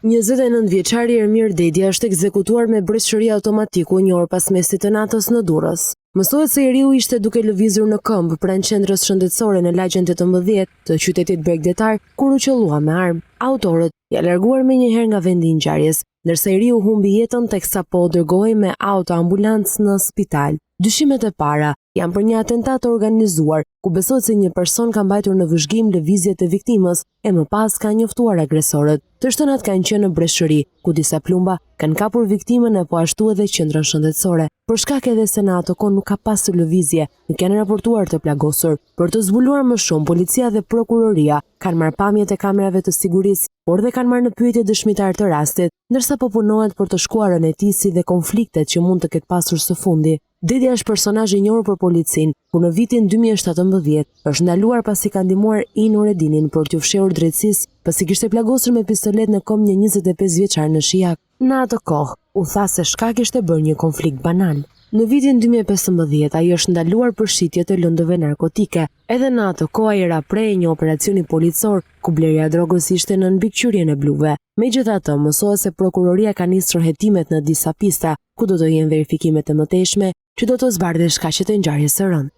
29 vjeçari Ermir Dedja është ekzekutuar me breshëri automatiku një orë pas mesit të natës në Durrës. Mësohet se njeriu ishte duke lëvizur në këmbë pranë qendrës shëndetësore në lagjen 18 të qytetit Bregdetar kur u qellua me armë. Autorët janë larguar menjëherë nga vendi i ngjarjes, ndërsa njeriu humbi jetën teksa po dërgohej me auto ambulancë në spital. Dyshimet e para janë për një atentat të organizuar, ku besohet se një person ka mbajtur në vëzhgim lëvizjet e viktimës e më pas ka njoftuar agresorët. Të shtënat kanë qenë në breshëri, ku disa plumba kanë kapur viktimën e po ashtu edhe qendrën shëndetësore. Për shkak edhe se në ato kohë nuk ka pasur lëvizje, nuk janë raportuar të plagosur. Për të zbuluar më shumë, policia dhe prokuroria kanë marrë pamjet e kamerave të sigurisë, por dhe kanë marrë në pyetje dëshmitar të rastit, ndërsa po punohet për të shkuarën e tij si dhe konfliktet që mund të ketë pasur së fundi. Dedja është personazh i njohur për policinë, ku në vitin 2017 është ndaluar pasi ka ndihmuar Nureddinin për t'u fshehur drejtësisë, pasi kishte plagosur me pistolet në këmbë një 25 vjeçar në Shijak. Në atë kohë, u tha se shkak ishte bërë një konflikt banal. Në vitin 2015 ai është ndaluar për shitje të lëndëve narkotike. Edhe në atë kohë ai era prej një operacioni policor ku blerja e drogës ishte në mbikëqyrjen e bluve. Megjithatë, mësohet se prokuroria ka nisur hetimet në disa pista ku do të jenë verifikimet e mëtejshme që do të zbardhë shkaqet e ngjarjes së rënd.